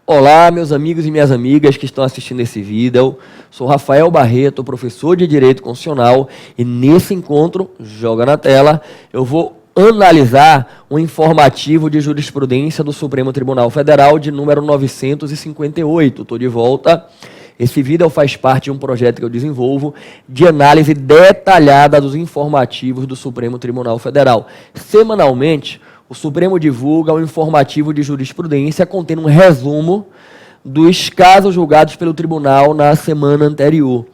Olá, meus amigos e minhas amigas que estão assistindo esse vídeo. Sou Rafael Barreto, professor de Direito Constitucional, e nesse encontro, joga na tela, eu vou analisar um informativo de jurisprudência do Supremo Tribunal Federal de número 958. Estou de volta. Esse vídeo faz parte de um projeto que eu desenvolvo de análise detalhada dos informativos do Supremo Tribunal Federal. Semanalmente, o Supremo divulga um informativo de jurisprudência contendo um resumo dos casos julgados pelo tribunal na semana anterior.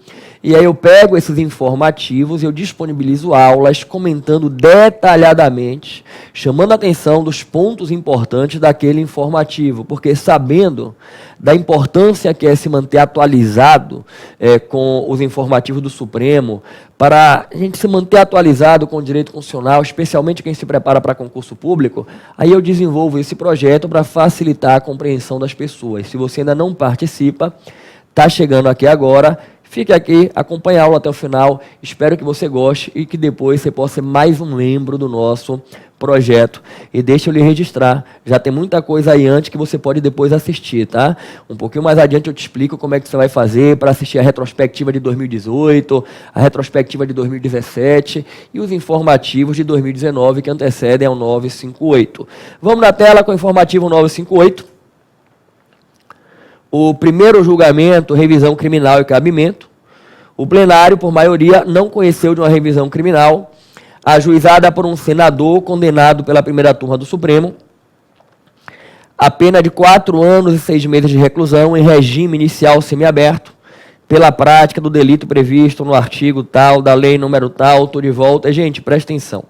E aí eu pego esses informativos e eu disponibilizo aulas comentando detalhadamente, chamando a atenção dos pontos importantes daquele informativo, porque sabendo da importância que é se manter atualizado com os informativos do Supremo, para a gente se manter atualizado com o direito constitucional, especialmente quem se prepara para concurso público, aí eu desenvolvo esse projeto para facilitar a compreensão das pessoas. Se você ainda não participa, está chegando aqui agora, fique aqui, acompanhe a aula até o final, espero que você goste e que depois você possa ser mais um membro do nosso projeto. E deixa eu lhe registrar, já tem muita coisa aí antes que você pode depois assistir, tá? Um pouquinho mais adiante eu te explico como é que você vai fazer para assistir a retrospectiva de 2018, a retrospectiva de 2017 e os informativos de 2019 que antecedem ao 958. Vamos na tela com o informativo 958. O primeiro julgamento, revisão criminal e cabimento. O plenário, por maioria, não conheceu de uma revisão criminal ajuizada por um senador condenado pela primeira turma do Supremo a pena de 4 anos e 6 meses de reclusão em regime inicial semiaberto pela prática do delito previsto no artigo tal, da lei número tal, tô de volta. Gente, presta atenção.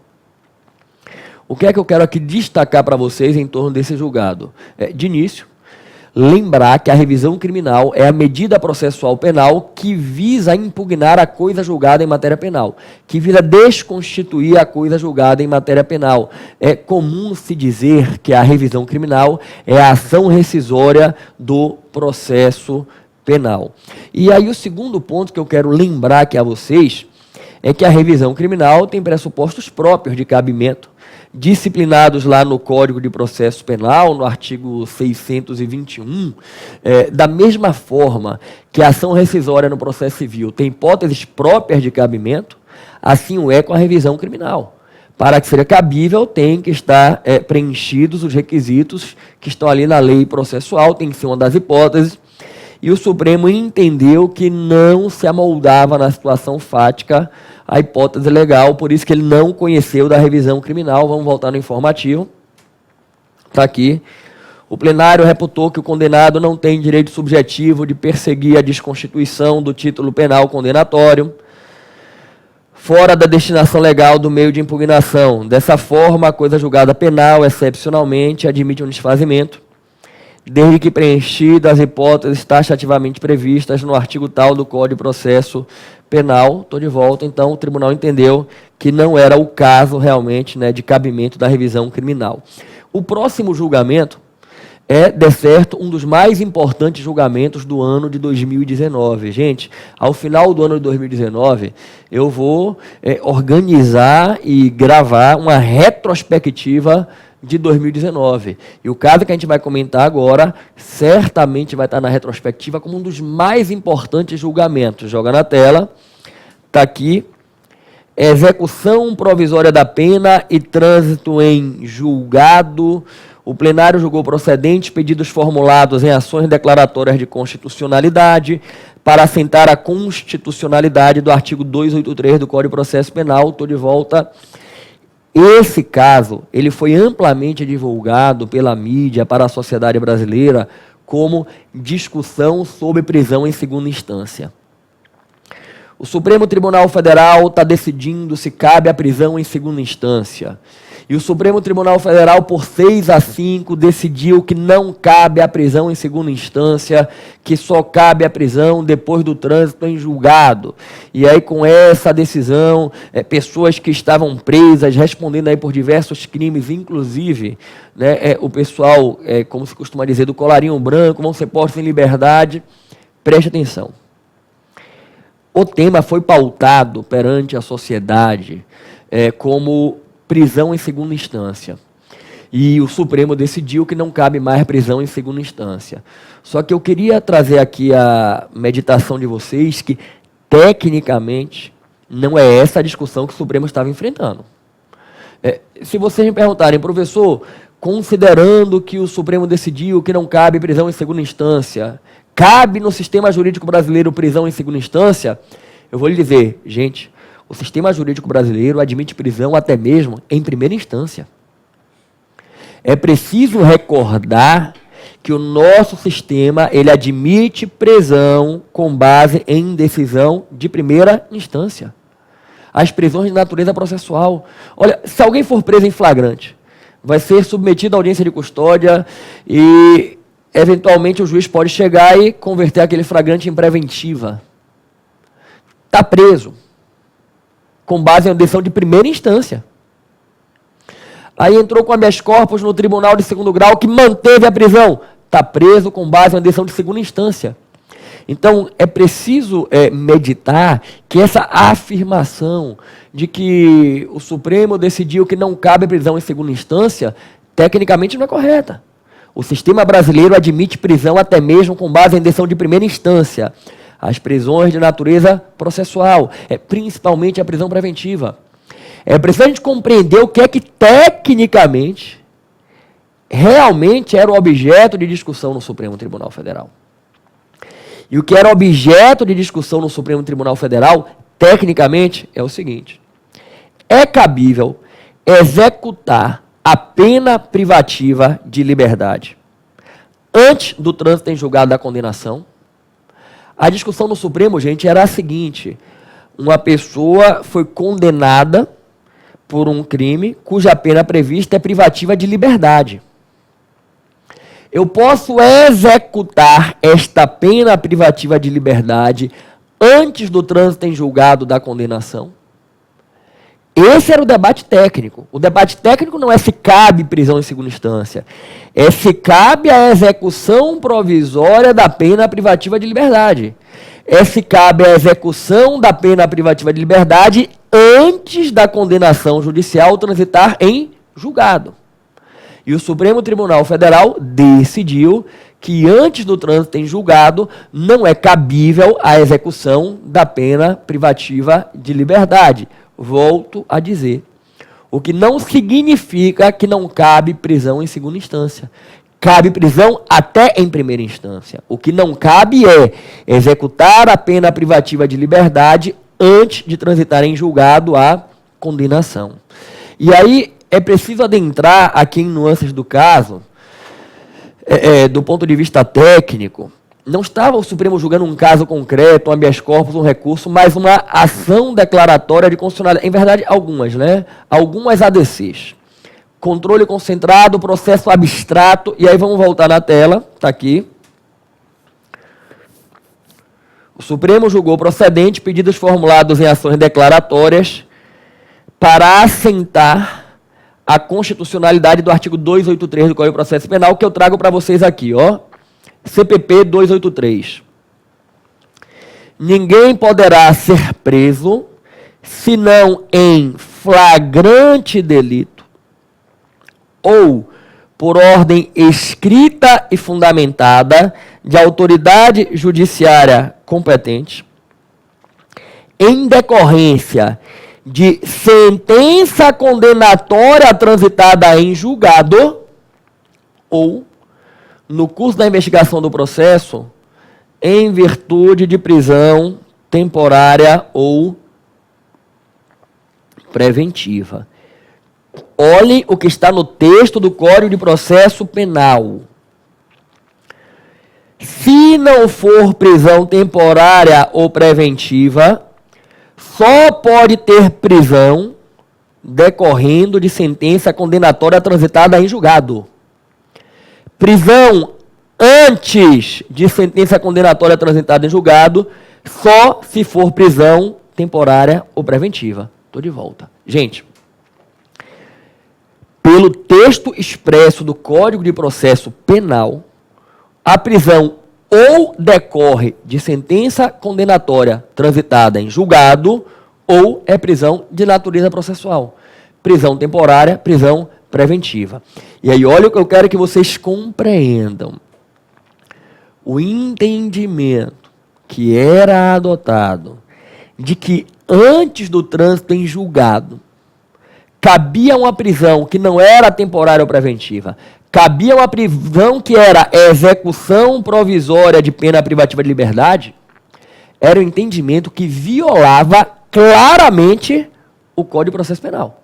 O que é que eu quero aqui destacar para vocês em torno desse julgado? De início, lembrar que a revisão criminal é a medida processual penal que visa impugnar a coisa julgada em matéria penal, que visa desconstituir a coisa julgada em matéria penal. É comum se dizer que a revisão criminal é a ação rescisória do processo penal. E aí o segundo ponto que eu quero lembrar aqui a vocês é que a revisão criminal tem pressupostos próprios de cabimento, disciplinados lá no Código de Processo Penal, no artigo 621, da mesma forma que a ação rescisória no processo civil tem hipóteses próprias de cabimento, assim o é com a revisão criminal. Para que seja cabível, tem que estar preenchidos os requisitos que estão ali na lei processual, tem que ser uma das hipóteses, e o Supremo entendeu que não se amoldava na situação fática a hipótese legal, por isso que ele não conheceu da revisão criminal. Vamos voltar no informativo. Está aqui. O plenário reputou que o condenado não tem direito subjetivo de perseguir a desconstituição do título penal condenatório, fora da destinação legal do meio de impugnação. Dessa forma, a coisa julgada penal, excepcionalmente, admite um desfazimento, desde que preenchidas as hipóteses taxativamente previstas no artigo tal do Código de Processo Penal. Estou de volta, então o tribunal entendeu que não era o caso realmente, de cabimento da revisão criminal. O próximo julgamento é, de certo, um dos mais importantes julgamentos do ano de 2019. Gente, ao final do ano de 2019, eu vou organizar e gravar uma retrospectiva de 2019. E o caso que a gente vai comentar agora, certamente vai estar na retrospectiva como um dos mais importantes julgamentos. Joga na tela, está aqui, execução provisória da pena e trânsito em julgado. O plenário julgou procedentes pedidos formulados em ações declaratórias de constitucionalidade para assentar a constitucionalidade do artigo 283 do Código de Processo Penal. Estou de volta. Esse caso, ele foi amplamente divulgado pela mídia para a sociedade brasileira como discussão sobre prisão em segunda instância. O Supremo Tribunal Federal está decidindo se cabe a prisão em segunda instância. E o Supremo Tribunal Federal, por 6-5, decidiu que não cabe a prisão em segunda instância, que só cabe a prisão depois do trânsito em julgado. E aí, com essa decisão, pessoas que estavam presas, respondendo aí por diversos crimes, inclusive, o pessoal, como se costuma dizer, do colarinho branco, vão ser postos em liberdade. Preste atenção. O tema foi pautado perante a sociedade como prisão em segunda instância. E o Supremo decidiu que não cabe mais prisão em segunda instância. Só que eu queria trazer aqui a meditação de vocês que, tecnicamente, não é essa a discussão que o Supremo estava enfrentando. Se vocês me perguntarem, professor, considerando que o Supremo decidiu que não cabe prisão em segunda instância, cabe no sistema jurídico brasileiro prisão em segunda instância? Eu vou lhe dizer, gente, o sistema jurídico brasileiro admite prisão até mesmo em primeira instância. É preciso recordar que o nosso sistema ele admite prisão com base em decisão de primeira instância. As prisões de natureza processual. Olha, se alguém for preso em flagrante, vai ser submetido à audiência de custódia e, eventualmente, o juiz pode chegar e converter aquele flagrante em preventiva. Está preso, com base em decisão de primeira instância. Aí entrou com habeas corpus no tribunal de segundo grau que manteve a prisão. Está preso com base em decisão de segunda instância. Então, é preciso meditar que essa afirmação de que o Supremo decidiu que não cabe prisão em segunda instância, tecnicamente não é correta. O sistema brasileiro admite prisão até mesmo com base em decisão de primeira instância. As prisões de natureza processual, principalmente a prisão preventiva. É preciso a gente compreender o que é que tecnicamente realmente era o objeto de discussão no Supremo Tribunal Federal. E o que era objeto de discussão no Supremo Tribunal Federal, tecnicamente, é o seguinte: é cabível executar a pena privativa de liberdade antes do trânsito em julgado da condenação? A discussão no Supremo, gente, era a seguinte: uma pessoa foi condenada por um crime cuja pena prevista é privativa de liberdade. Eu posso executar esta pena privativa de liberdade antes do trânsito em julgado da condenação? Esse era o debate técnico. O debate técnico não é se cabe prisão em segunda instância, é se cabe a execução provisória da pena privativa de liberdade. É se cabe a execução da pena privativa de liberdade antes da condenação judicial transitar em julgado. E o Supremo Tribunal Federal decidiu que antes do trânsito em julgado não é cabível a execução da pena privativa de liberdade. Volto a dizer, o que não significa que não cabe prisão em segunda instância. Cabe prisão até em primeira instância. O que não cabe é executar a pena privativa de liberdade antes de transitar em julgado a condenação. E aí é preciso adentrar aqui em nuances do caso, do ponto de vista técnico. Não estava o Supremo julgando um caso concreto, um habeas corpus, um recurso, mas uma ação declaratória de constitucionalidade. Em verdade, algumas, né? Algumas ADCs. Controle concentrado, processo abstrato, e aí vamos voltar na tela, está aqui. O Supremo julgou procedente pedidos formulados em ações declaratórias para assentar a constitucionalidade do artigo 283 do Código de Processo Penal, que eu trago para vocês aqui, ó. CPP 283. Ninguém poderá ser preso, senão em flagrante delito, ou por ordem escrita e fundamentada de autoridade judiciária competente, em decorrência de sentença condenatória transitada em julgado, ou no curso da investigação do processo, em virtude de prisão temporária ou preventiva. Olhem o que está no texto do Código de Processo Penal. Se não for prisão temporária ou preventiva, só pode ter prisão decorrendo de sentença condenatória transitada em julgado. Prisão antes de sentença condenatória transitada em julgado, só se for prisão temporária ou preventiva. Estou de volta. Gente, pelo texto expresso do Código de Processo Penal, a prisão ou decorre de sentença condenatória transitada em julgado, ou é prisão de natureza processual. Prisão temporária, prisão preventiva. E aí, olha o que eu quero que vocês compreendam. O entendimento que era adotado de que antes do trânsito em julgado cabia uma prisão que não era temporária ou preventiva, cabia uma prisão que era execução provisória de pena privativa de liberdade, era um entendimento que violava claramente o Código de Processo Penal.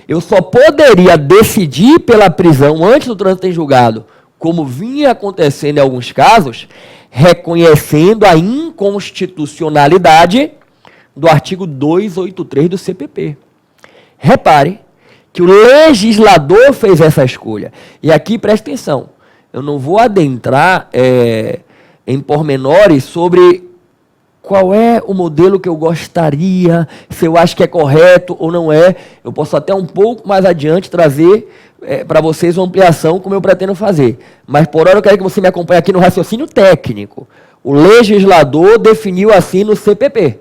Eu só poderia decidir pela prisão antes do trânsito em julgado, como vinha acontecendo em alguns casos, reconhecendo a inconstitucionalidade do artigo 283 do CPP. Repare que o legislador fez essa escolha. E aqui, preste atenção, eu não vou adentrar em pormenores sobre qual é o modelo que eu gostaria, se eu acho que é correto ou não é. Eu posso até um pouco mais adiante trazer para vocês uma ampliação como eu pretendo fazer. Mas por hora eu quero que você me acompanhe aqui no raciocínio técnico. O legislador definiu assim no CPP.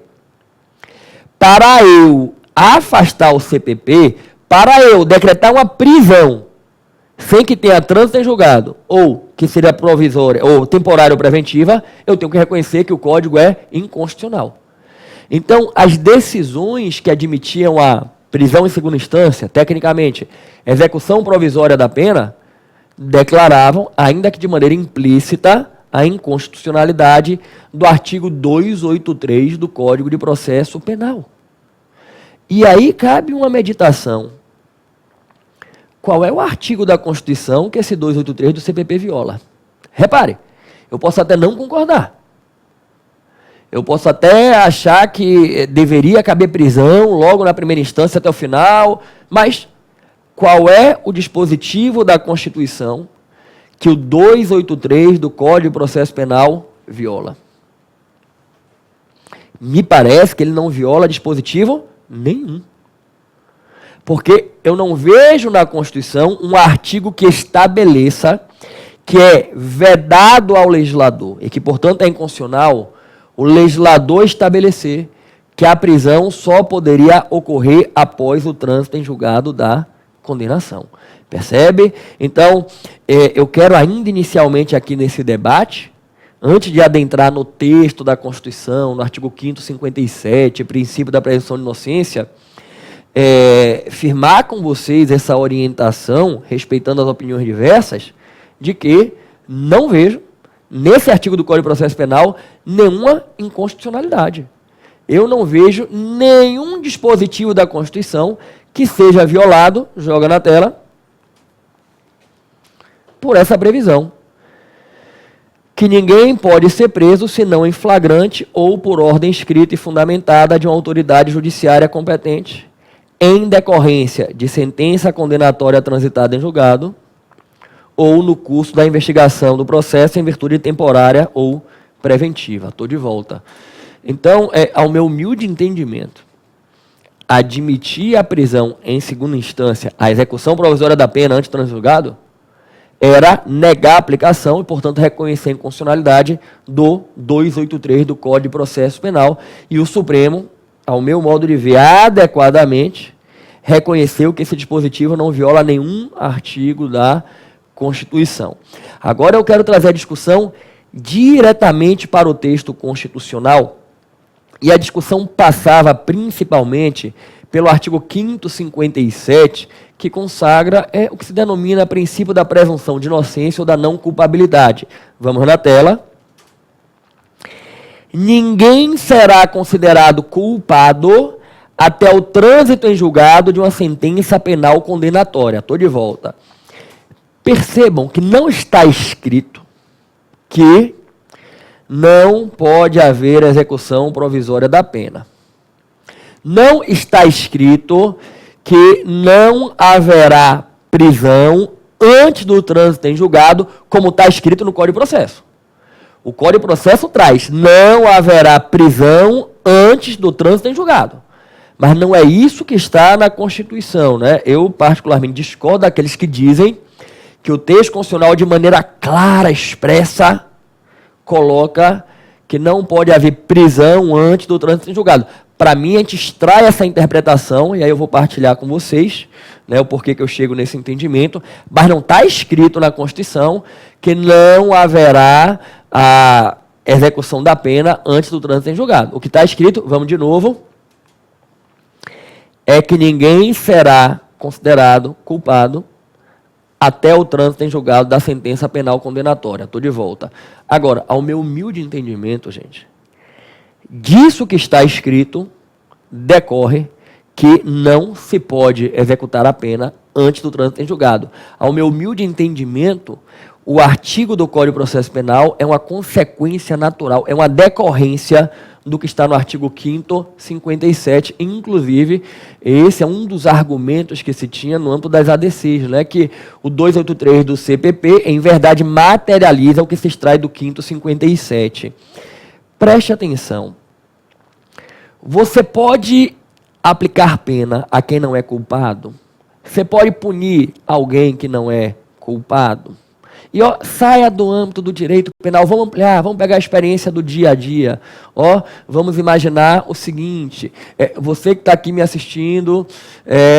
Para eu afastar o CPP, para eu decretar uma prisão sem que tenha trânsito em julgado, ou que seria provisória, ou temporária ou preventiva, eu tenho que reconhecer que o código é inconstitucional. Então, as decisões que admitiam a prisão em segunda instância, tecnicamente, execução provisória da pena, declaravam, ainda que de maneira implícita, a inconstitucionalidade do artigo 283 do Código de Processo Penal. E aí cabe uma meditação. Qual é o artigo da Constituição que esse 283 do CPP viola? Repare, eu posso até não concordar. Eu posso até achar que deveria caber prisão logo na primeira instância até o final, mas qual é o dispositivo da Constituição que o 283 do Código de Processo Penal viola? Me parece que ele não viola dispositivo nenhum. Porque eu não vejo na Constituição um artigo que estabeleça que é vedado ao legislador e que, portanto, é inconstitucional o legislador estabelecer que a prisão só poderia ocorrer após o trânsito em julgado da condenação. Percebe? Então, eu quero ainda inicialmente aqui nesse debate, antes de adentrar no texto da Constituição, no artigo 5º, 57, princípio da presunção de inocência, firmar com vocês essa orientação, respeitando as opiniões diversas, de que não vejo, nesse artigo do Código de Processo Penal, nenhuma inconstitucionalidade. Eu não vejo nenhum dispositivo da Constituição que seja violado, joga na tela, por essa previsão. Que ninguém pode ser preso senão em flagrante ou por ordem escrita e fundamentada de uma autoridade judiciária competente, em decorrência de sentença condenatória transitada em julgado, ou no curso da investigação do processo em virtude temporária ou preventiva. Estou de volta. Então, ao meu humilde entendimento, admitir a prisão em segunda instância, a execução provisória da pena antes do trânsito em julgado, era negar a aplicação e, portanto, reconhecer a inconstitucionalidade do 283 do Código de Processo Penal. E o Supremo, ao meu modo de ver, adequadamente, reconheceu que esse dispositivo não viola nenhum artigo da Constituição. Agora eu quero trazer a discussão diretamente para o texto constitucional, e a discussão passava principalmente pelo artigo 5º, 57, que consagra o que se denomina princípio da presunção de inocência ou da não culpabilidade. Vamos na tela. Ninguém será considerado culpado até o trânsito em julgado de uma sentença penal condenatória. Estou de volta. Percebam que não está escrito que não pode haver execução provisória da pena. Não está escrito que não haverá prisão antes do trânsito em julgado, como está escrito no Código de Processo. O Código de Processo traz, não haverá prisão antes do trânsito em julgado. Mas não é isso que está na Constituição, né? Eu, particularmente, discordo daqueles que dizem que o texto constitucional, de maneira clara, expressa, coloca que não pode haver prisão antes do trânsito em julgado. Para mim, a gente extrai essa interpretação, e aí eu vou partilhar com vocês, né, o porquê que eu chego nesse entendimento, mas não está escrito na Constituição que não haverá a execução da pena antes do trânsito em julgado. O que está escrito, vamos de novo, é que ninguém será considerado culpado até o trânsito em julgado da sentença penal condenatória. Estou de volta. Agora, ao meu humilde entendimento, gente, disso que está escrito, decorre que não se pode executar a pena antes do trânsito em julgado. Ao meu humilde entendimento, o artigo do Código de Processo Penal é uma consequência natural, é uma decorrência do que está no artigo 5º, 57. Inclusive, esse é um dos argumentos que se tinha no âmbito das ADCs, né, que o 283 do CPP, em verdade, materializa o que se extrai do 5º, 57. Preste atenção. Você pode aplicar pena a quem não é culpado? Você pode punir alguém que não é culpado? E ó, saia do âmbito do direito penal, vamos ampliar, vamos pegar a experiência do dia a dia. Ó, vamos imaginar o seguinte, você que está aqui me assistindo,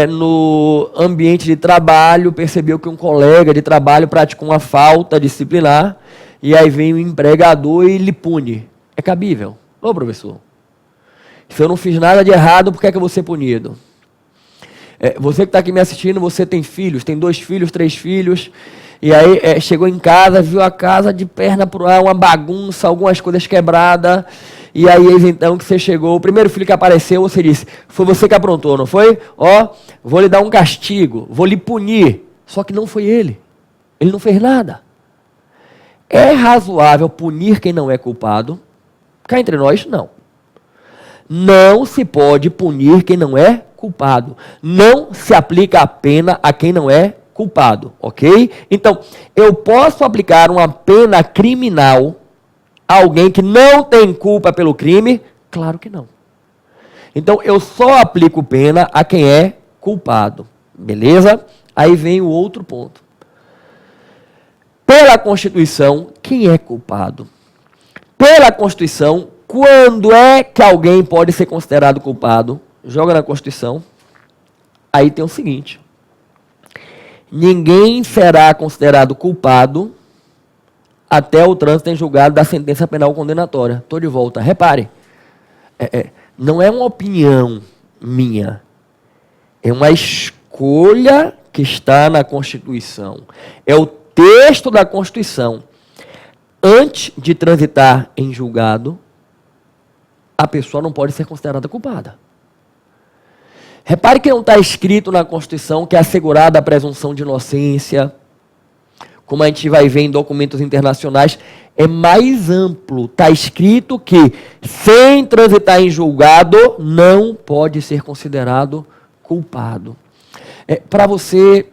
no ambiente de trabalho, percebeu que um colega de trabalho praticou uma falta disciplinar, e aí vem o empregador e lhe pune. É cabível? Ô, professor, se eu não fiz nada de errado, por que é que eu vou ser punido? Você que está aqui me assistindo, você tem filhos, tem 2 filhos, 3 filhos, e aí chegou em casa, viu a casa de perna pro ar, uma bagunça, algumas coisas quebradas, e aí então que você chegou, o primeiro filho que apareceu, você disse, foi você que aprontou, não foi? Ó, vou lhe dar um castigo, vou lhe punir. Só que não foi ele não fez nada. É razoável punir quem não é culpado? Cá entre nós, não. Não se pode punir quem não é culpado. Não se aplica a pena a quem não é culpado, ok? Então, eu posso aplicar uma pena criminal a alguém que não tem culpa pelo crime? Claro que não. Então, eu só aplico pena a quem é culpado, beleza? Aí vem o outro ponto. Pela Constituição, quem é culpado? Pela Constituição, quando é que alguém pode ser considerado culpado? Joga na Constituição. Aí tem o seguinte. Ninguém será considerado culpado até o trânsito em julgado da sentença penal condenatória. Estou de volta. Repare, não é uma opinião minha. É uma escolha que está na Constituição. É o texto da Constituição. Antes de transitar em julgado, a pessoa não pode ser considerada culpada. Repare que não está escrito na Constituição que é assegurada a presunção de inocência. Como a gente vai ver em documentos internacionais, é mais amplo. Está escrito que, sem transitar em julgado, não pode ser considerado culpado. Para você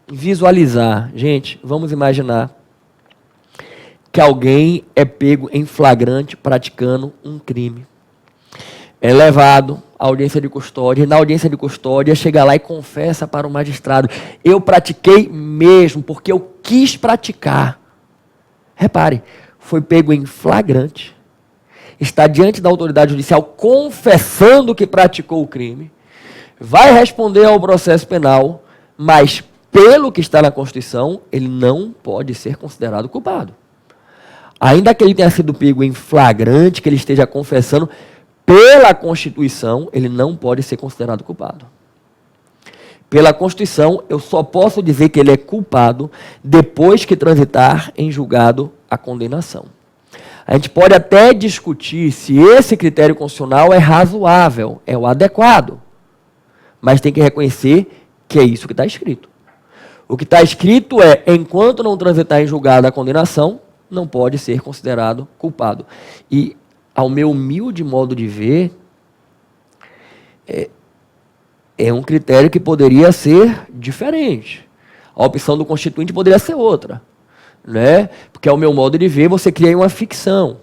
visualizar, gente, vamos imaginar que alguém é pego em flagrante praticando um crime. É levado à audiência de custódia, e na audiência de custódia chega lá e confessa para o magistrado, eu pratiquei mesmo, porque eu quis praticar. Repare, foi pego em flagrante, está diante da autoridade judicial confessando que praticou o crime, vai responder ao processo penal, mas pelo que está na Constituição, ele não pode ser considerado culpado. Ainda que ele tenha sido pego em flagrante, que ele esteja confessando, pela Constituição, ele não pode ser considerado culpado. Pela Constituição, eu só posso dizer que ele é culpado depois que transitar em julgado a condenação. A gente pode até discutir se esse critério constitucional é razoável, é o adequado, mas tem que reconhecer que é isso que está escrito. O que está escrito é, enquanto não transitar em julgado a condenação, não pode ser considerado culpado. E, ao meu humilde modo de ver, é um critério que poderia ser diferente. A opção do Constituinte poderia ser outra, né? Porque, ao meu modo de ver, você cria uma ficção.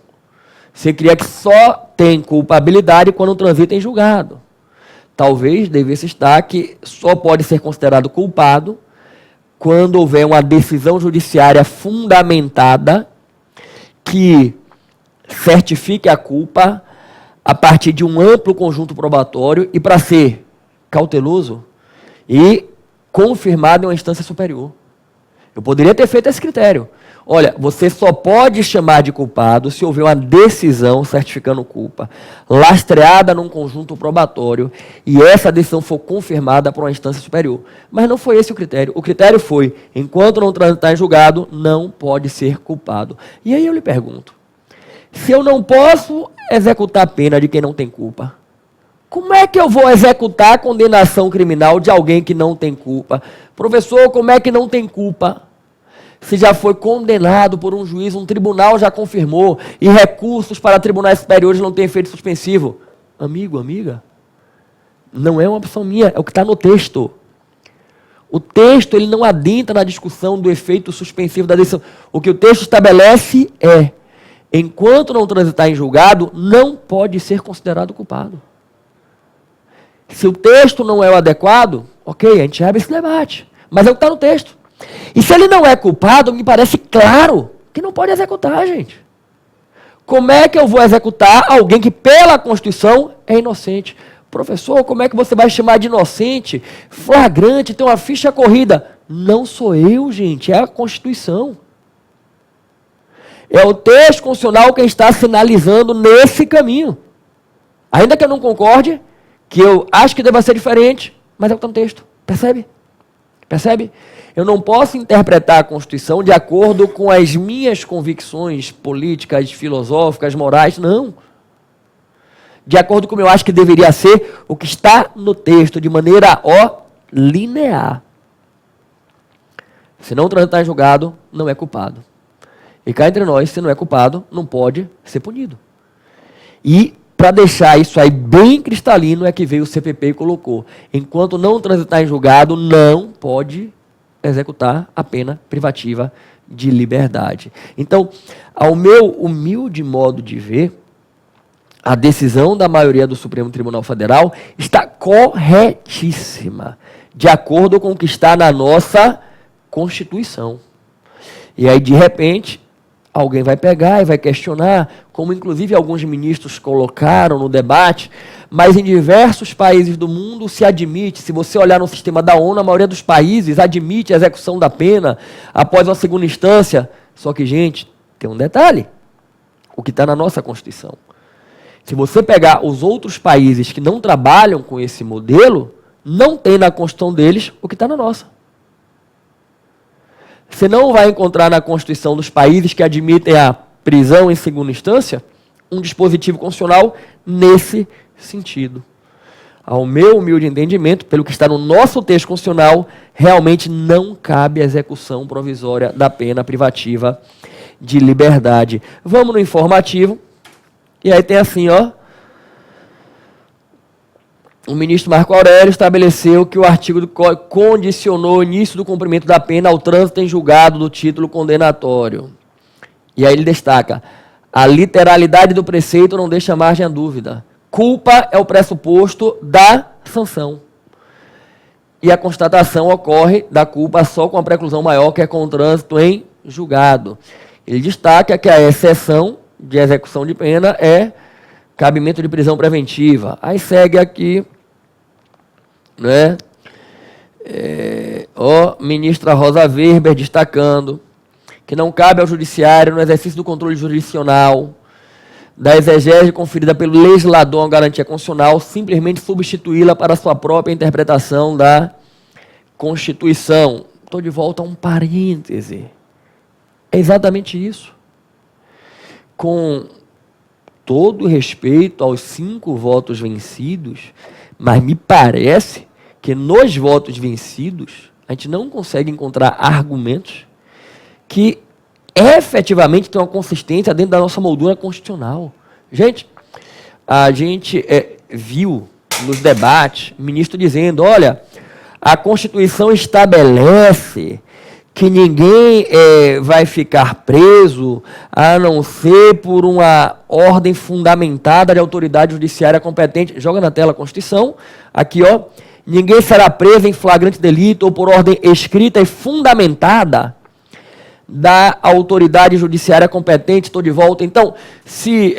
Você cria que só tem culpabilidade quando transita em julgado. Talvez devesse estar que só pode ser considerado culpado quando houver uma decisão judiciária fundamentada que certifique a culpa a partir de um amplo conjunto probatório e, para ser cauteloso e confirmado em uma instância superior. Eu poderia ter feito esse critério. Olha, você só pode chamar de culpado se houver uma decisão certificando culpa, lastreada num conjunto probatório, e essa decisão for confirmada por uma instância superior. Mas não foi esse o critério. O critério foi, enquanto não transitar em julgado, não pode ser culpado. E aí eu lhe pergunto, se eu não posso executar a pena de quem não tem culpa, como é que eu vou executar a condenação criminal de alguém que não tem culpa? Professor, como é que não tem culpa? Se já foi condenado por um juiz, um tribunal já confirmou, e recursos para tribunais superiores não têm efeito suspensivo. Amigo, amiga, não é uma opção minha, é o que está no texto. O texto ele não adentra na discussão do efeito suspensivo da decisão. O que o texto estabelece é, enquanto não transitar em julgado, não pode ser considerado culpado. Se o texto não é o adequado, ok, a gente abre esse debate. Mas é o que está no texto. E se ele não é culpado, me parece claro que não pode executar, gente. Como é que eu vou executar alguém que, pela Constituição, é inocente? Professor, como é que você vai chamar de inocente? Flagrante, tem uma ficha corrida. Não sou eu, gente, é a Constituição. É o texto constitucional quem está sinalizando nesse caminho. Ainda que eu não concorde, que eu acho que deva ser diferente, mas é o que está no texto. Percebe? Percebe? Eu não posso interpretar a Constituição de acordo com as minhas convicções políticas, filosóficas, morais, não. De acordo com o que eu acho que deveria ser o que está no texto, de maneira, linear. Se não transitar em julgado, não é culpado. E cá entre nós, se não é culpado, não pode ser punido. E, para deixar isso aí bem cristalino, é que veio o CPP e colocou. Enquanto não transitar em julgado, não pode executar a pena privativa de liberdade. Então, ao meu humilde modo de ver, a decisão da maioria do Supremo Tribunal Federal está corretíssima, de acordo com o que está na nossa Constituição. E aí, de repente, alguém vai pegar e vai questionar, como inclusive alguns ministros colocaram no debate, mas em diversos países do mundo se admite, se você olhar no sistema da ONU, a maioria dos países admite a execução da pena após uma segunda instância. Só que, gente, tem um detalhe, o que está na nossa Constituição. Se você pegar os outros países que não trabalham com esse modelo, não tem na Constituição deles o que está na nossa. Você não vai encontrar na Constituição dos países que admitem a prisão em segunda instância um dispositivo constitucional nesse sentido. Ao meu humilde entendimento, pelo que está no nosso texto constitucional, realmente não cabe a execução provisória da pena privativa de liberdade. Vamos no informativo. E aí tem assim, o ministro Marco Aurélio estabeleceu que o artigo do Código condicionou o início do cumprimento da pena ao trânsito em julgado do título condenatório. E aí ele destaca, a literalidade do preceito não deixa margem à dúvida. Culpa é o pressuposto da sanção. E a constatação ocorre da culpa só com a preclusão maior, que é com o trânsito em julgado. Ele destaca que a exceção de execução de pena é cabimento de prisão preventiva. Aí segue aqui, né? Ministra Rosa Weber destacando que não cabe ao judiciário, no exercício do controle jurisdicional, da exegese conferida pelo legislador uma garantia constitucional, simplesmente substituí-la para sua própria interpretação da Constituição. Estou de volta a um parêntese. É exatamente isso. Com todo respeito aos 5 votos vencidos, mas me parece que nos votos vencidos, a gente não consegue encontrar argumentos que efetivamente tenham uma consistência dentro da nossa moldura constitucional. Gente, a gente viu nos debates o ministro dizendo, olha, a Constituição estabelece que ninguém vai ficar preso a não ser por uma ordem fundamentada de autoridade judiciária competente. Joga na tela a Constituição. Aqui, ninguém será preso em flagrante delito ou por ordem escrita e fundamentada da autoridade judiciária competente. Estou de volta. Então, se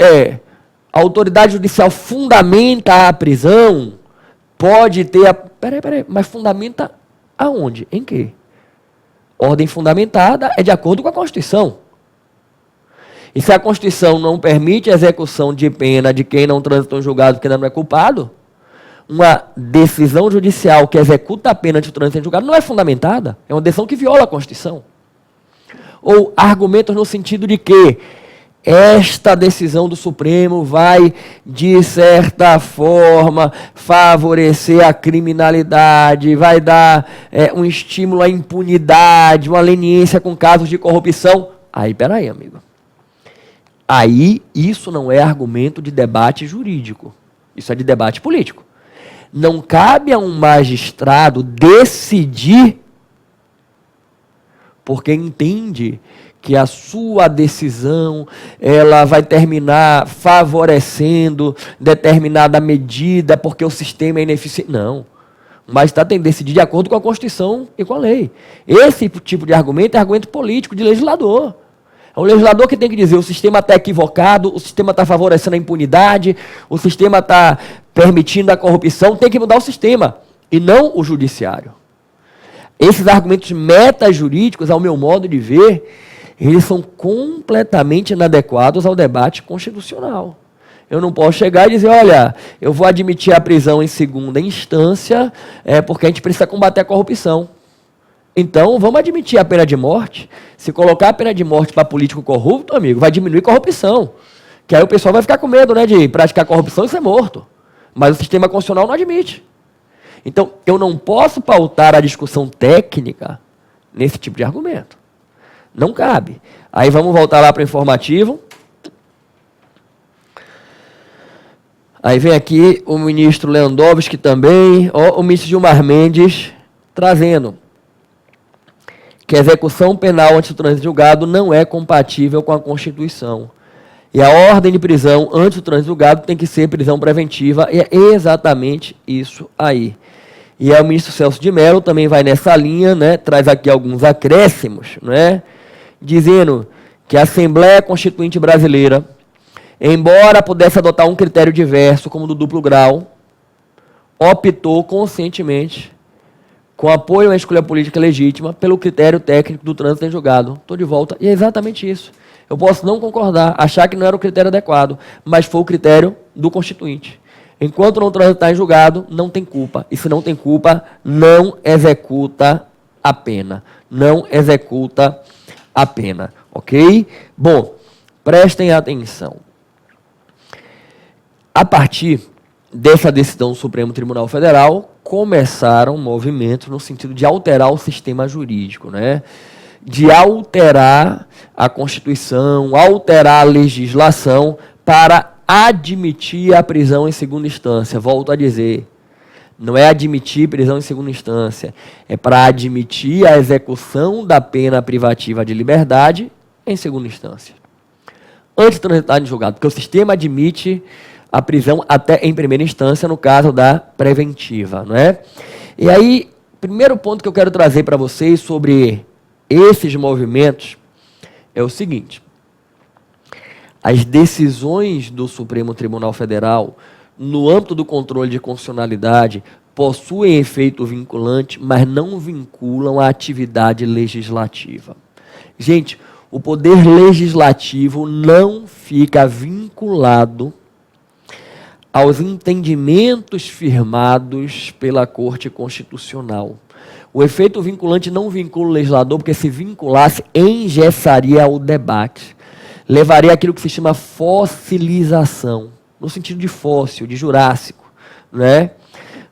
a autoridade judicial fundamenta a prisão, pode ter a... Peraí, mas fundamenta Aonde? Em quê? Ordem fundamentada é de acordo com a Constituição. E se a Constituição não permite a execução de pena de quem não transitou em julgado porque ainda não é culpado, uma decisão judicial que executa a pena de trânsito em julgado não é fundamentada. É uma decisão que viola a Constituição. Ou argumentos no sentido de que esta decisão do Supremo vai, de certa forma, favorecer a criminalidade, vai dar um estímulo à impunidade, uma leniência com casos de corrupção. Aí, peraí, amigo. Aí, isso não é argumento de debate jurídico. Isso é de debate político. Não cabe a um magistrado decidir porque entende que a sua decisão ela vai terminar favorecendo determinada medida porque o sistema é ineficiente. Não. O magistrado tem que decidir de acordo com a Constituição e com a lei. Esse tipo de argumento é argumento político de legislador. É um legislador que tem que dizer o sistema está equivocado, o sistema está favorecendo a impunidade, o sistema está permitindo a corrupção, tem que mudar o sistema e não o judiciário. Esses argumentos metajurídicos, ao meu modo de ver, eles são completamente inadequados ao debate constitucional. Eu não posso chegar e dizer, olha, eu vou admitir a prisão em segunda instância porque a gente precisa combater a corrupção. Então, vamos admitir a pena de morte. Se colocar a pena de morte para político corrupto, amigo, vai diminuir a corrupção. Que aí o pessoal vai ficar com medo, né, de praticar corrupção e ser morto. Mas o sistema constitucional não admite. Então, eu não posso pautar a discussão técnica nesse tipo de argumento. Não cabe. Aí vamos voltar lá para o informativo. Aí vem aqui o ministro Lewandowski também, o ministro Gilmar Mendes, trazendo que a execução penal antes do trânsito julgado não é compatível com a Constituição. E a ordem de prisão antes do trânsito julgado tem que ser prisão preventiva, e é exatamente isso aí. E aí o ministro Celso de Mello também vai nessa linha, né, traz aqui alguns acréscimos, né, dizendo que a Assembleia Constituinte Brasileira, embora pudesse adotar um critério diverso, como o do duplo grau, optou conscientemente, com apoio à escolha política legítima, pelo critério técnico do trânsito em julgado. Estou de volta, e é exatamente isso. Eu posso não concordar, achar que não era o critério adequado, mas foi o critério do Constituinte. Enquanto não transitar em julgado, não tem culpa. E se não tem culpa, não executa a pena. Não executa a pena, ok? Bom, prestem atenção. A partir dessa decisão do Supremo Tribunal Federal, começaram movimentos no sentido de alterar o sistema jurídico, né? De alterar a Constituição, alterar a legislação para admitir a prisão em segunda instância. Volto a dizer, não é admitir prisão em segunda instância, é para admitir a execução da pena privativa de liberdade em segunda instância. Antes de transitar em julgado, porque o sistema admite a prisão até em primeira instância, no caso da preventiva, não é? E aí, primeiro ponto que eu quero trazer para vocês sobre esses movimentos é o seguinte: as decisões do Supremo Tribunal Federal, no âmbito do controle de constitucionalidade, possuem efeito vinculante, mas não vinculam a atividade legislativa. Gente, o poder legislativo não fica vinculado aos entendimentos firmados pela Corte Constitucional. O efeito vinculante não vincula o legislador, porque se vinculasse, engessaria o debate. Levaria aquilo que se chama fossilização, no sentido de fóssil, de jurássico, né,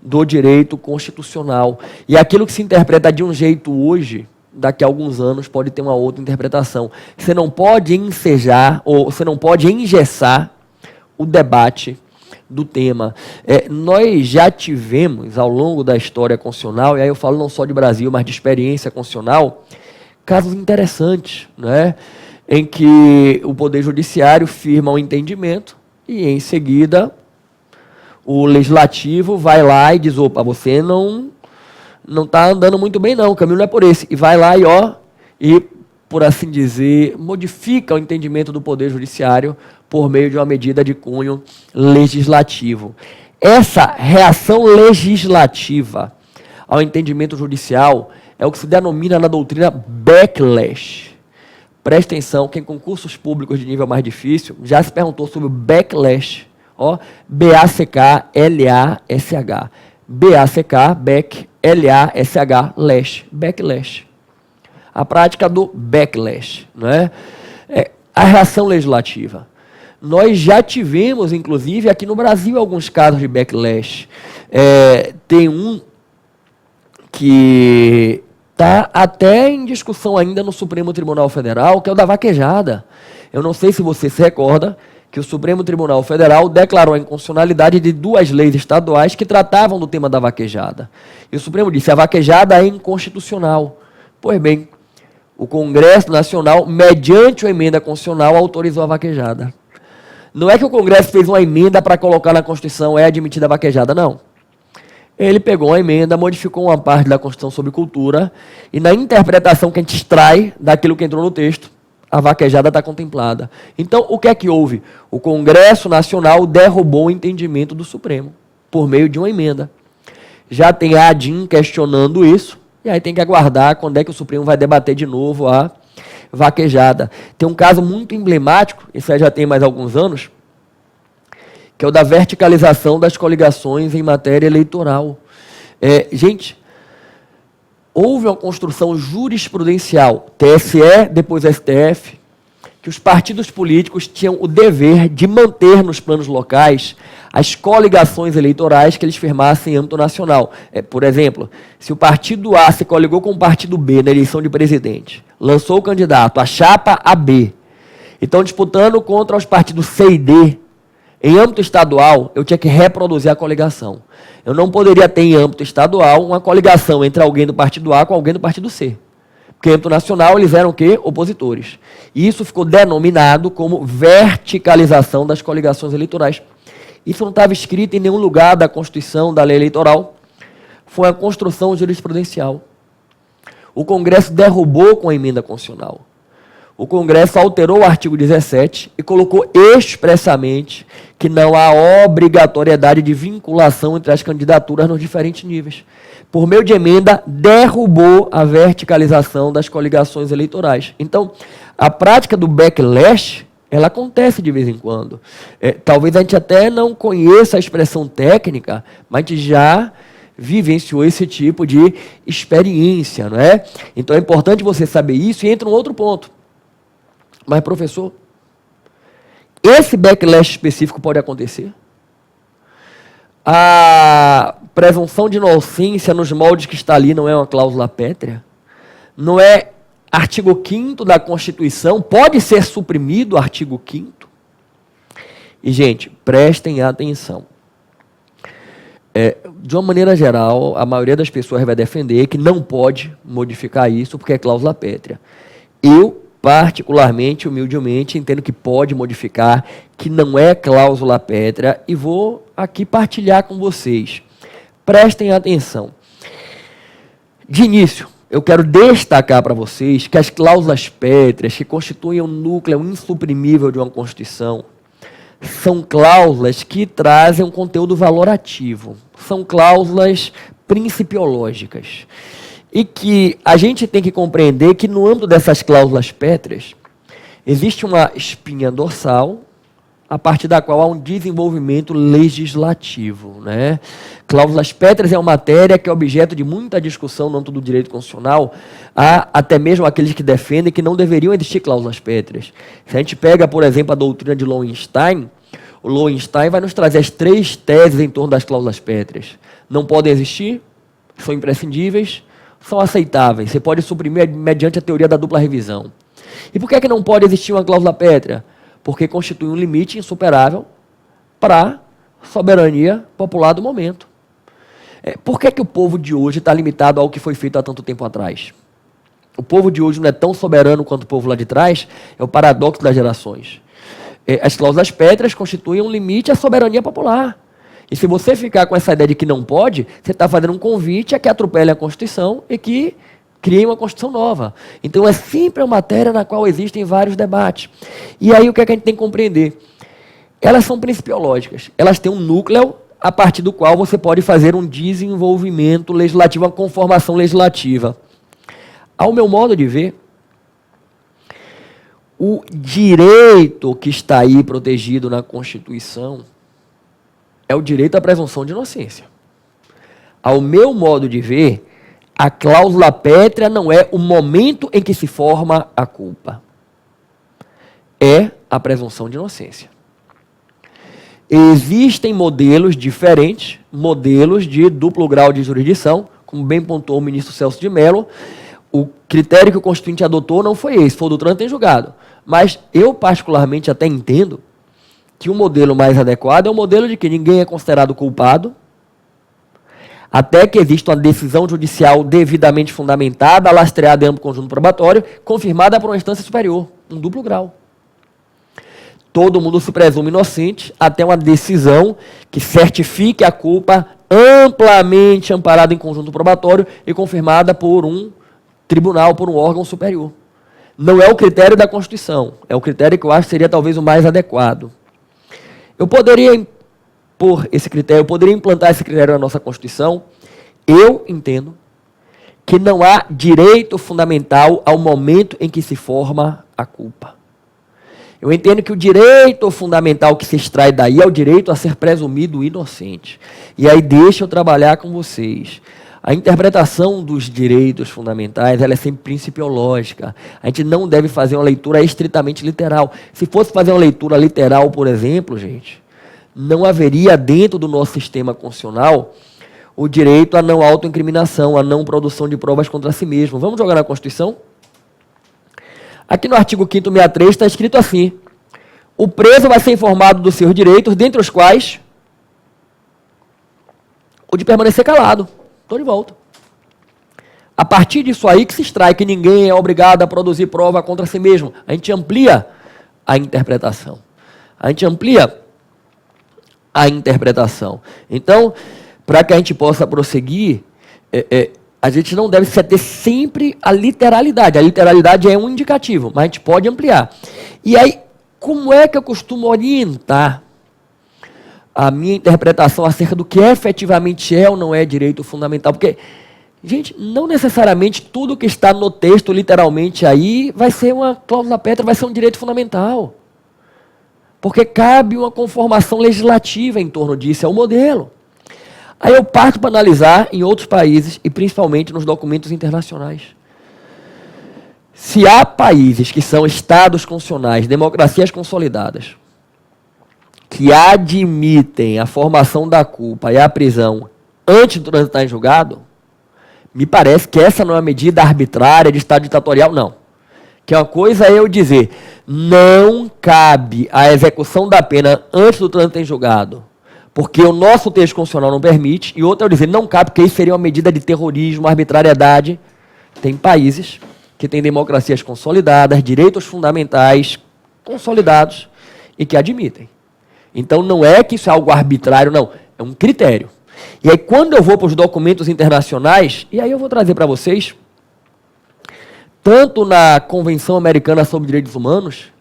do direito constitucional. E aquilo que se interpreta de um jeito hoje, daqui a alguns anos pode ter uma outra interpretação. Você não pode ensejar, ou você não pode engessar o debate do tema. Nós já tivemos, ao longo da história constitucional, e aí eu falo não só de Brasil, mas de experiência constitucional, casos interessantes, né, em que o Poder Judiciário firma um entendimento e, em seguida, o Legislativo vai lá e diz, opa, você não está andando muito bem não, o caminho não é por esse. E vai lá e, por assim dizer, modifica o entendimento do Poder Judiciário por meio de uma medida de cunho legislativo. Essa reação legislativa ao entendimento judicial é o que se denomina na doutrina backlash. Presta atenção, quem com cursos públicos de nível mais difícil já se perguntou sobre o backlash. Ó, B-A-C-K-L-A-S-H. B-A-C-K, back, L-A-S-H, lash, backlash. A prática do backlash, não é? A reação legislativa. Nós já tivemos, inclusive, aqui no Brasil, alguns casos de backlash. Tem um que está até em discussão ainda no Supremo Tribunal Federal, que é o da vaquejada. Eu não sei se você se recorda que o Supremo Tribunal Federal declarou a inconstitucionalidade de 2 leis estaduais que tratavam do tema da vaquejada. E o Supremo disse que a vaquejada é inconstitucional. Pois bem, o Congresso Nacional, mediante uma emenda constitucional, autorizou a vaquejada. Não é que o Congresso fez uma emenda para colocar na Constituição é admitida a vaquejada, não. Ele pegou uma emenda, modificou uma parte da Constituição sobre cultura e na interpretação que a gente extrai daquilo que entrou no texto, a vaquejada está contemplada. Então, o que é que houve? O Congresso Nacional derrubou o entendimento do Supremo por meio de uma emenda. Já tem a ADIM questionando isso, e aí tem que aguardar quando é que o Supremo vai debater de novo a vaquejada. Tem um caso muito emblemático, esse aí já tem mais alguns anos, que é o da verticalização das coligações em matéria eleitoral. Gente, houve uma construção jurisprudencial, TSE, depois STF, que os partidos políticos tinham o dever de manter nos planos locais as coligações eleitorais que eles firmassem em âmbito nacional. Por exemplo, se o partido A se coligou com o partido B na eleição de presidente, lançou o candidato, a chapa AB, e estão disputando contra os partidos C e D, em âmbito estadual, eu tinha que reproduzir a coligação. Eu não poderia ter em âmbito estadual uma coligação entre alguém do partido A com alguém do partido C. Porque em âmbito nacional eles eram o quê? Opositores. E isso ficou denominado como verticalização das coligações eleitorais. Isso não estava escrito em nenhum lugar da Constituição, da lei eleitoral. Foi uma construção jurisprudencial. O Congresso derrubou com a emenda constitucional. O Congresso alterou o artigo 17 e colocou expressamente que não há obrigatoriedade de vinculação entre as candidaturas nos diferentes níveis. Por meio de emenda, derrubou a verticalização das coligações eleitorais. Então, a prática do backlash, ela acontece de vez em quando. Talvez a gente até não conheça a expressão técnica, mas a gente já vivenciou esse tipo de experiência, não é? Então, é importante você saber isso e entra um outro ponto. Mas, professor, esse backlash específico pode acontecer? A presunção de inocência nos moldes que está ali não é uma cláusula pétrea? Não é artigo 5º da Constituição? Pode ser suprimido o artigo 5º? E, gente, prestem atenção. De uma maneira geral, a maioria das pessoas vai defender que não pode modificar isso porque é cláusula pétrea. Eu, particularmente, humildemente, entendo que pode modificar, que não é cláusula pétrea, e vou aqui partilhar com vocês. Prestem atenção. De início, eu quero destacar para vocês que as cláusulas pétreas, que constituem um núcleo insuprimível de uma Constituição, são cláusulas que trazem um conteúdo valorativo. São cláusulas principiológicas. E que a gente tem que compreender que no âmbito dessas cláusulas pétreas, existe uma espinha dorsal, a partir da qual há um desenvolvimento legislativo, né? Cláusulas pétreas é uma matéria que é objeto de muita discussão no âmbito do direito constitucional, há até mesmo aqueles que defendem que não deveriam existir cláusulas pétreas. Se a gente pega, por exemplo, a doutrina de Lowenstein, o Lowenstein vai nos trazer as 3 teses em torno das cláusulas pétreas. Não podem existir, são imprescindíveis, são aceitáveis. Você pode suprimir mediante a teoria da dupla revisão. E por que não pode existir uma cláusula pétrea? Porque constitui um limite insuperável para a soberania popular do momento. Por que o povo de hoje está limitado ao que foi feito há tanto tempo atrás? O povo de hoje não é tão soberano quanto o povo lá de trás, é o paradoxo das gerações. As cláusulas pétreas constituem um limite à soberania popular. E se você ficar com essa ideia de que não pode, você está fazendo um convite a que atropele a Constituição e que crie uma Constituição nova. Então, é sempre uma matéria na qual existem vários debates. E aí, o que é que a gente tem que compreender? Elas são principiológicas. Elas têm um núcleo a partir do qual você pode fazer um desenvolvimento legislativo, uma conformação legislativa. Ao meu modo de ver, o direito que está aí protegido na Constituição é o direito à presunção de inocência. Ao meu modo de ver, a cláusula pétrea não é o momento em que se forma a culpa. É a presunção de inocência. Existem modelos diferentes, modelos de duplo grau de jurisdição, como bem pontuou o ministro Celso de Mello. O critério que o Constituinte adotou não foi esse, foi o do trânsito em julgado. Mas eu, particularmente, até entendo que o modelo mais adequado é o modelo de que ninguém é considerado culpado, até que exista uma decisão judicial devidamente fundamentada, lastreada em amplo conjunto probatório, confirmada por uma instância superior, um duplo grau. Todo mundo se presume inocente até uma decisão que certifique a culpa amplamente amparada em conjunto probatório e confirmada por um tribunal, por um órgão superior. Não é o critério da Constituição, é o critério que eu acho que seria talvez o mais adequado. Eu poderia impor esse critério, eu poderia implantar esse critério na nossa Constituição. Eu entendo que não há direito fundamental ao momento em que se forma a culpa. Eu entendo que o direito fundamental que se extrai daí é o direito a ser presumido inocente. E aí deixa eu trabalhar com vocês. A interpretação dos direitos fundamentais ela é sempre principiológica. A gente não deve fazer uma leitura estritamente literal. Se fosse fazer uma leitura literal, por exemplo, gente, não haveria dentro do nosso sistema constitucional o direito à não autoincriminação, à não produção de provas contra si mesmo. Vamos jogar na Constituição? Aqui no artigo 5º 63 está escrito assim: o preso vai ser informado dos seus direitos, dentre os quais o de permanecer calado. Estou de volta. A partir disso aí que se extrai que ninguém é obrigado a produzir prova contra si mesmo. A gente amplia a interpretação. A gente amplia a interpretação. Então, para que a gente possa prosseguir, a gente não deve se ater sempre à literalidade. A literalidade é um indicativo, mas a gente pode ampliar. E aí, como é que eu costumo orientar a minha interpretação acerca do que efetivamente é ou não é direito fundamental? Porque, gente, não necessariamente tudo que está no texto, literalmente aí, vai ser uma cláusula pétrea, vai ser um direito fundamental. Porque cabe uma conformação legislativa em torno disso, é o modelo. Aí eu parto para analisar em outros países e principalmente nos documentos internacionais. Se há países que são estados constitucionais, democracias consolidadas, que admitem a formação da culpa e a prisão antes do transitar em julgado, me parece que essa não é uma medida arbitrária de estado ditatorial, não. Que uma coisa é eu dizer, não cabe a execução da pena antes do trânsito em julgado, porque o nosso texto constitucional não permite, e outra é eu dizer, não cabe, porque isso seria uma medida de terrorismo, arbitrariedade. Tem países que têm democracias consolidadas, direitos fundamentais consolidados, e que admitem. Então não é que isso é algo arbitrário, não, é um critério. E aí quando eu vou para os documentos internacionais, e aí eu vou trazer para vocês, tanto na Convenção Americana sobre Direitos Humanos,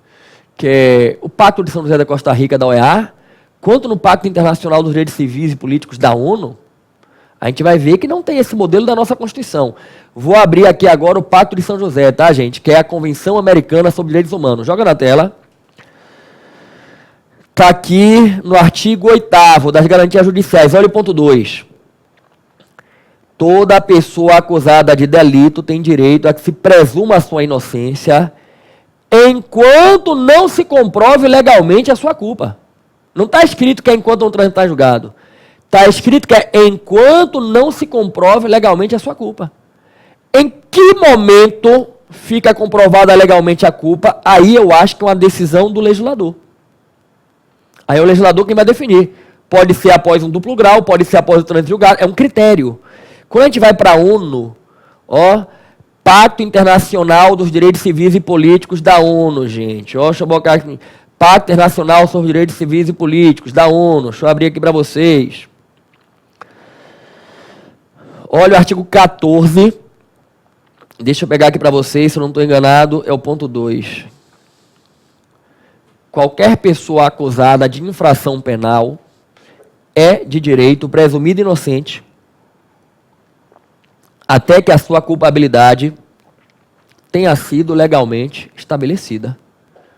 que é o Pacto de São José da Costa Rica da OEA, quanto no Pacto Internacional dos Direitos Civis e Políticos da ONU, a gente vai ver que não tem esse modelo da nossa Constituição. Vou abrir aqui agora o Pacto de São José, tá, gente? Que é a Convenção Americana sobre Direitos Humanos. Joga na tela. Está aqui no artigo 8º das garantias judiciais. Olha o ponto 2. Toda pessoa acusada de delito tem direito a que se presuma a sua inocência enquanto não se comprove legalmente a sua culpa. Não está escrito que é enquanto não transitar julgado. Está escrito que é enquanto não se comprove legalmente a sua culpa. Em que momento fica comprovada legalmente a culpa? Aí eu acho que é uma decisão do legislador. Aí é o legislador quem vai definir. Pode ser após um duplo grau, pode ser após o trânsito julgado. É um critério. Quando a gente vai para a ONU, Pacto Internacional dos Direitos Civis e Políticos da ONU, gente. Deixa eu botar aqui. Pacto Internacional sobre Direitos Civis e Políticos da ONU. Deixa eu abrir aqui para vocês. Olha o artigo 14. Deixa eu pegar aqui para vocês, se eu não estou enganado, é o ponto 2. Qualquer pessoa acusada de infração penal é de direito presumido inocente até que a sua culpabilidade tenha sido legalmente estabelecida.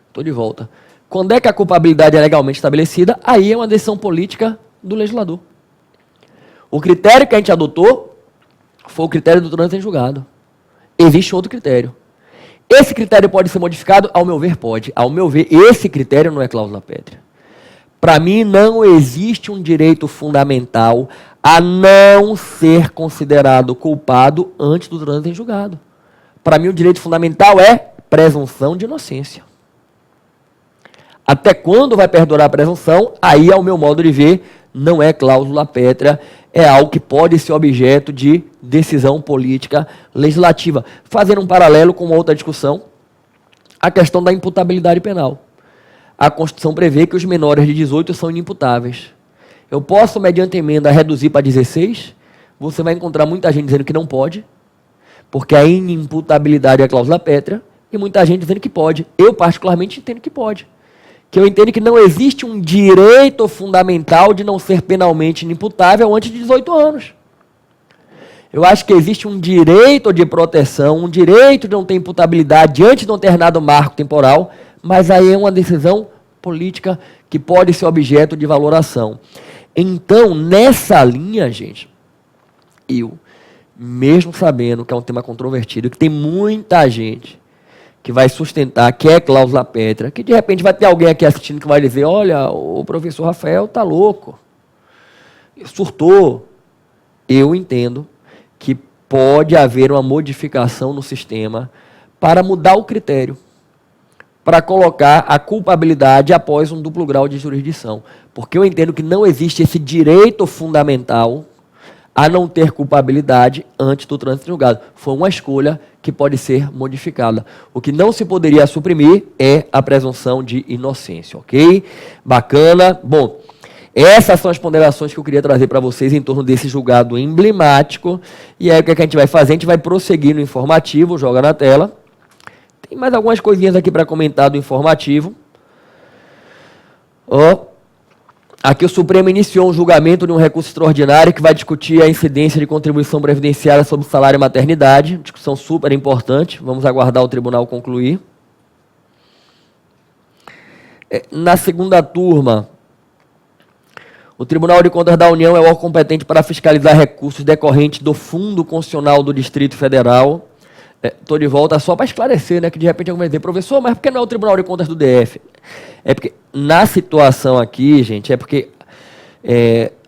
Estou de volta. Quando é que a culpabilidade é legalmente estabelecida? Aí é uma decisão política do legislador. O critério que a gente adotou foi o critério do trânsito em julgado. Existe outro critério. Esse critério pode ser modificado? Ao meu ver, pode. Ao meu ver, esse critério não é cláusula pétrea. Para mim, não existe um direito fundamental a não ser considerado culpado antes do trânsito em julgado. Para mim, o direito fundamental é presunção de inocência. Até quando vai perdurar a presunção? Aí, ao meu modo de ver, não é cláusula pétrea, é algo que pode ser objeto de decisão política legislativa. Fazendo um paralelo com uma outra discussão, a questão da imputabilidade penal. A Constituição prevê que os menores de 18 são inimputáveis. Eu posso, mediante emenda, reduzir para 16? Você vai encontrar muita gente dizendo que não pode, porque a inimputabilidade é a cláusula pétrea, e muita gente dizendo que pode. Eu, particularmente, entendo que pode. Que eu entendo que não existe um direito fundamental de não ser penalmente inimputável antes de 18 anos. Eu acho que existe um direito de proteção, um direito de não ter imputabilidade diante de um determinado marco temporal, mas aí é uma decisão política que pode ser objeto de valoração. Então, nessa linha, gente, eu, mesmo sabendo que é um tema controvertido, que tem muita gente que vai sustentar que é cláusula pétrea, que de repente vai ter alguém aqui assistindo que vai dizer, olha, o professor Rafael tá louco, surtou. Eu entendo que pode haver uma modificação no sistema para mudar o critério, para colocar a culpabilidade após um duplo grau de jurisdição. Porque eu entendo que não existe esse direito fundamental a não ter culpabilidade antes do trânsito em julgado. Foi uma escolha que pode ser modificada. O que não se poderia suprimir é a presunção de inocência, ok? Bacana. Bom, essas são as ponderações que eu queria trazer para vocês em torno desse julgado emblemático. E aí o que a gente vai fazer? A gente vai prosseguir no informativo, joga na tela. Tem mais algumas coisinhas aqui para comentar do informativo. Aqui o Supremo iniciou um julgamento de um recurso extraordinário que vai discutir a incidência de contribuição previdenciária sobre salário e maternidade. Discussão super importante. Vamos aguardar o tribunal concluir. Na segunda turma, o Tribunal de Contas da União é o órgão competente para fiscalizar recursos decorrentes do Fundo Constitucional do Distrito Federal. Estou de volta só para esclarecer, né, que de repente alguém vai dizer, professor, mas por que não é o Tribunal de Contas do DF? É porque, na situação aqui, gente, é porque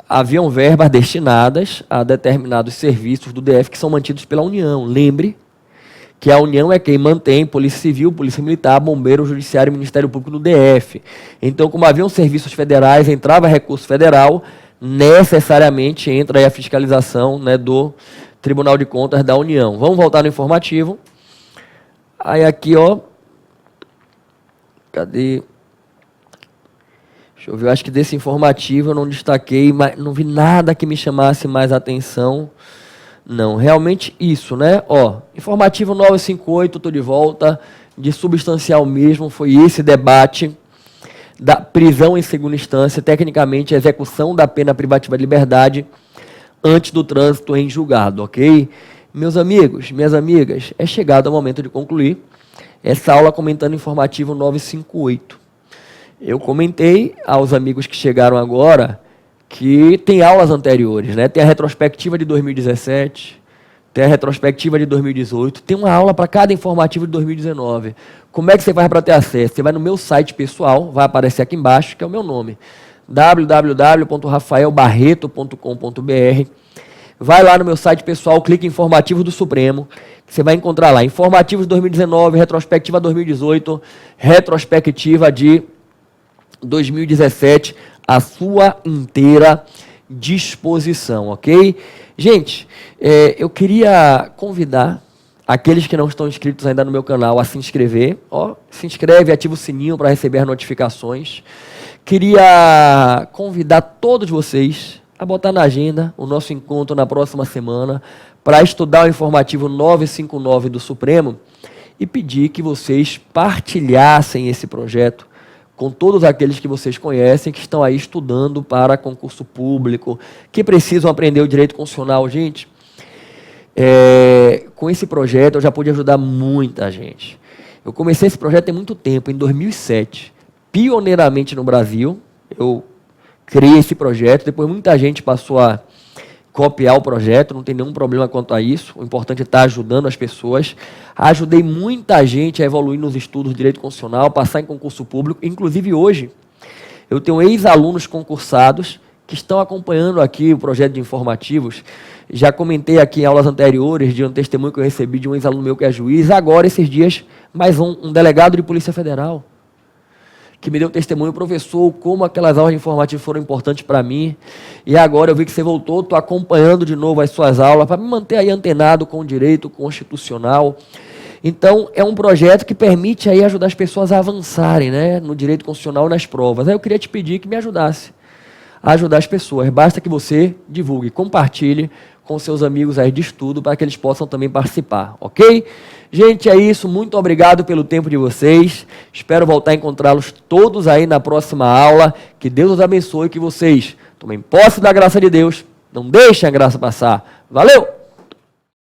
haviam verbas destinadas a determinados serviços do DF que são mantidos pela União. Lembre que a União é quem mantém Polícia Civil, Polícia Militar, Bombeiro, Judiciário e Ministério Público no DF. Então, como haviam serviços federais, entrava recurso federal, necessariamente entra aí a fiscalização, né, do Tribunal de Contas da União. Vamos voltar no informativo. Aí aqui, cadê? Deixa eu ver, eu acho que desse informativo eu não destaquei, mas não vi nada que me chamasse mais atenção. Não, realmente isso, né? Informativo 958, estou de volta, de substancial mesmo, foi esse debate da prisão em segunda instância, tecnicamente a execução da pena privativa de liberdade antes do trânsito em julgado, ok? Meus amigos, minhas amigas, é chegado o momento de concluir essa aula comentando informativo 958. Eu comentei aos amigos que chegaram agora que tem aulas anteriores, né? Tem a retrospectiva de 2017, tem a retrospectiva de 2018, tem uma aula para cada informativo de 2019. Como é que você faz para ter acesso? Você vai no meu site pessoal, vai aparecer aqui embaixo, que é o meu nome, www.rafaelbarreto.com.br. Vai lá no meu site pessoal, clica em informativo do Supremo, você vai encontrar lá informativos de 2019, retrospectiva 2018, retrospectiva de 2017, à sua inteira disposição, ok? Gente, eu queria convidar aqueles que não estão inscritos ainda no meu canal a se inscrever. Se inscreve, ativa o sininho para receber as notificações. Queria convidar todos vocês a botar na agenda o nosso encontro na próxima semana para estudar o informativo 959 do Supremo e pedir que vocês partilhassem esse projeto com todos aqueles que vocês conhecem, que estão aí estudando para concurso público, que precisam aprender o direito constitucional. Gente, com esse projeto eu já pude ajudar muita gente. Eu comecei esse projeto tem muito tempo, em 2007, pioneiramente no Brasil. Eu criei esse projeto, depois muita gente passou a copiar o projeto, não tem nenhum problema quanto a isso. O importante é estar ajudando as pessoas. Ajudei muita gente a evoluir nos estudos de direito constitucional, passar em concurso público. Inclusive hoje, eu tenho ex-alunos concursados que estão acompanhando aqui o projeto de informativos. Já comentei aqui em aulas anteriores de um testemunho que eu recebi de um ex-aluno meu que é juiz. Agora, esses dias, mais um delegado de Polícia Federal que me deu testemunho, professor, como aquelas aulas de informativo foram importantes para mim. E agora eu vi que você voltou, estou acompanhando de novo as suas aulas para me manter aí antenado com o direito constitucional. Então, é um projeto que permite aí ajudar as pessoas a avançarem, né, no direito constitucional, nas provas. Aí eu queria te pedir que me ajudasse a ajudar as pessoas. Basta que você divulgue, compartilhe com seus amigos aí de estudo para que eles possam também participar, ok? Gente, é isso. Muito obrigado pelo tempo de vocês. Espero voltar a encontrá-los todos aí na próxima aula. Que Deus os abençoe e que vocês tomem posse da graça de Deus. Não deixem a graça passar. Valeu!